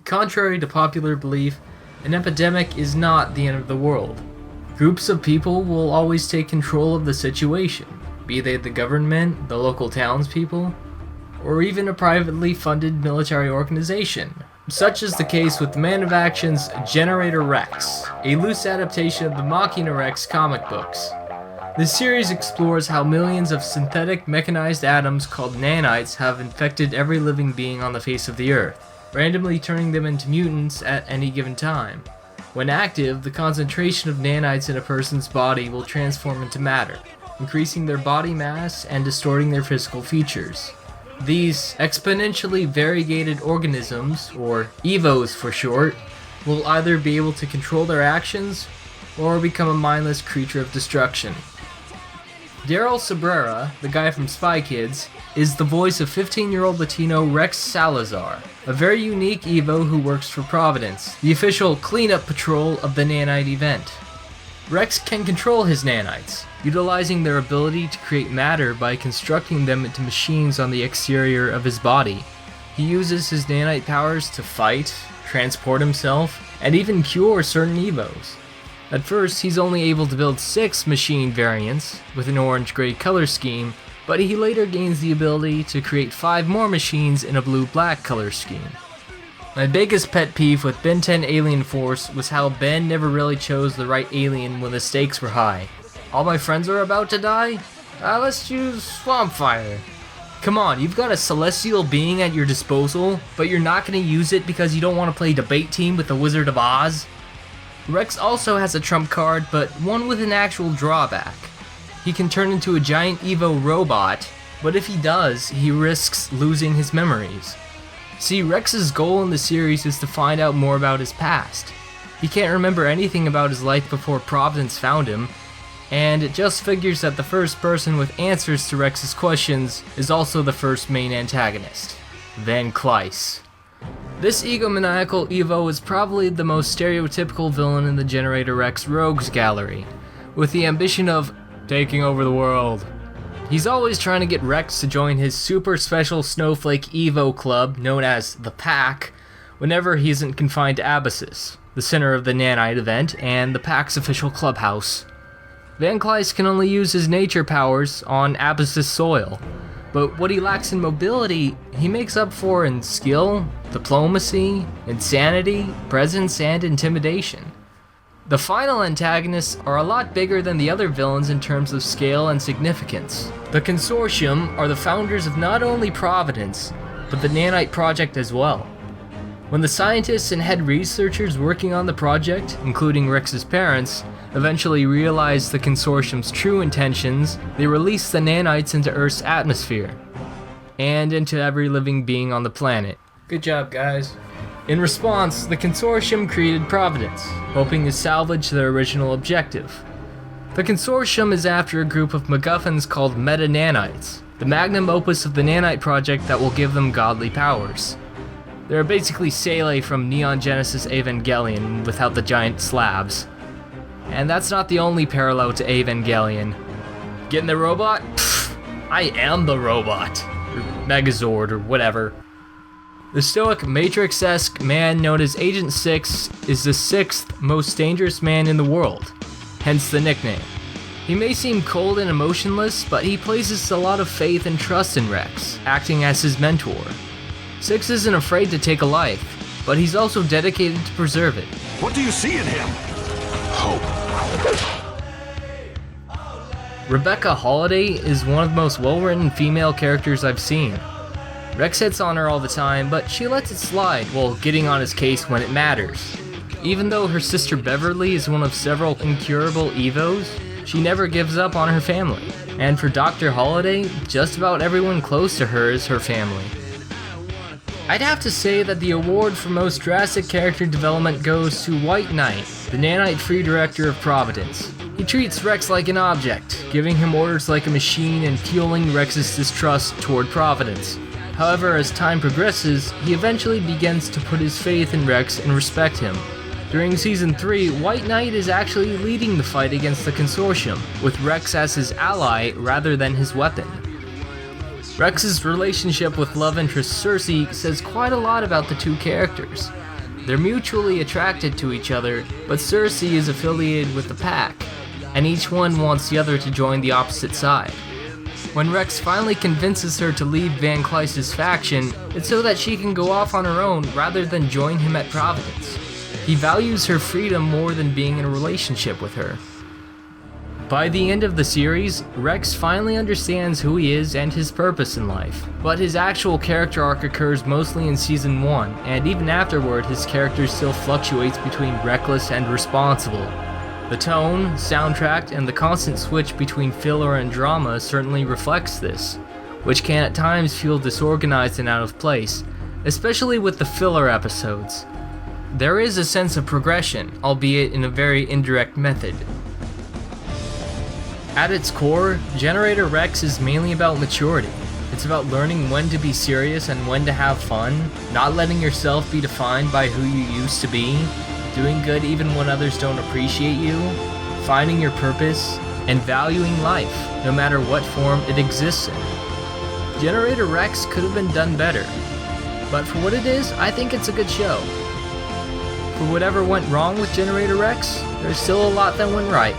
Contrary to popular belief, an epidemic is not the end of the world. Groups of people will always take control of the situation, be they the government, the local townspeople, or even a privately funded military organization. Such is the case with Man of Action's Generator Rex, a loose adaptation of the Machina Rex comic books. This series explores how millions of synthetic mechanized atoms called nanites have infected every living being on the face of the Earth, randomly turning them into mutants at any given time. When active, the concentration of nanites in a person's body will transform into matter, increasing their body mass and distorting their physical features. These exponentially variegated organisms, or EVOs for short, will either be able to control their actions or become a mindless creature of destruction. Daryl Sabrera, the guy from Spy Kids, is the voice of 15-year-old Latino Rex Salazar, a very unique EVO who works for Providence, the official cleanup patrol of the nanite event. Rex can control his nanites, utilizing their ability to create matter by constructing them into machines on the exterior of his body. He uses his nanite powers to fight, transport himself, and even cure certain EVOs. At first, he's only able to build 6 machine variants with an orange-gray color scheme, but he later gains the ability to create 5 more machines in a blue-black color scheme. My biggest pet peeve with Ben 10 Alien Force was how Ben never really chose the right alien when the stakes were high. All my friends are about to die? Let's choose Swamp Fire. Come on, you've got a celestial being at your disposal, but you're not going to use it because you don't want to play debate team with the Wizard of Oz? Rex also has a trump card, but one with an actual drawback. He can turn into a giant Evo robot, but if he does, he risks losing his memories. See, Rex's goal in the series is to find out more about his past. He can't remember anything about his life before Providence found him, and it just figures that the first person with answers to Rex's questions is also the first main antagonist, Van Kleiss. This egomaniacal Evo is probably the most stereotypical villain in the Generator Rex Rogues Gallery, with the ambition of taking over the world. He's always trying to get Rex to join his super special snowflake Evo club, known as the Pack, whenever he isn't confined to Abyssus, the center of the nanite event and the Pack's official clubhouse. Van Kleiss can only use his nature powers on Abyssus soil, but what he lacks in mobility, he makes up for in skill, diplomacy, insanity, presence, and intimidation. The final antagonists are a lot bigger than the other villains in terms of scale and significance. The Consortium are the founders of not only Providence, but the Nanite Project as well. When the scientists and head researchers working on the project, including Rex's parents, eventually realize the Consortium's true intentions, they release the nanites into Earth's atmosphere, and into every living being on the planet. Good job, guys. In response, the Consortium created Providence, hoping to salvage their original objective. The Consortium is after a group of MacGuffins called meta-nanites, the magnum opus of the Nanite Project that will give them godly powers. They're basically Sele from Neon Genesis Evangelion without the giant slabs. And that's not the only parallel to Evangelion. Getting the robot? Pfft, I am the robot. Or Megazord, or whatever. The stoic Matrix-esque man known as Agent 6 is the 6th most dangerous man in the world, hence the nickname. He may seem cold and emotionless, but he places a lot of faith and trust in Rex, acting as his mentor. 6 isn't afraid to take a life, but he's also dedicated to preserve it. What do you see in him? Hope. Rebecca Holiday is one of the most well-written female characters I've seen. Rex hits on her all the time, but she lets it slide while getting on his case when it matters. Even though her sister Beverly is one of several incurable EVOs, she never gives up on her family. And for Dr. Holiday, just about everyone close to her is her family. I'd have to say that the award for most drastic character development goes to White Knight, the nanite-free director of Providence. He treats Rex like an object, giving him orders like a machine and fueling Rex's distrust toward Providence. However, as time progresses, he eventually begins to put his faith in Rex and respect him. During Season 3, White Knight is actually leading the fight against the Consortium, with Rex as his ally rather than his weapon. Rex's relationship with love interest Cersei says quite a lot about the two characters. They're mutually attracted to each other, but Cersei is affiliated with the pack, and each one wants the other to join the opposite side. When Rex finally convinces her to leave Van Kleiss's faction, it's so that she can go off on her own rather than join him at Providence. He values her freedom more than being in a relationship with her. By the end of the series, Rex finally understands who he is and his purpose in life, but his actual character arc occurs mostly in Season 1, and even afterward his character still fluctuates between reckless and responsible. The tone, soundtrack, and the constant switch between filler and drama certainly reflects this, which can at times feel disorganized and out of place, especially with the filler episodes. There is a sense of progression, albeit in a very indirect method. At its core, Generator Rex is mainly about maturity. It's about learning when to be serious and when to have fun, not letting yourself be defined by who you used to be, doing good even when others don't appreciate you, finding your purpose, and valuing life, no matter what form it exists in. Generator Rex could have been done better, but for what it is, I think it's a good show. For whatever went wrong with Generator Rex, there's still a lot that went right.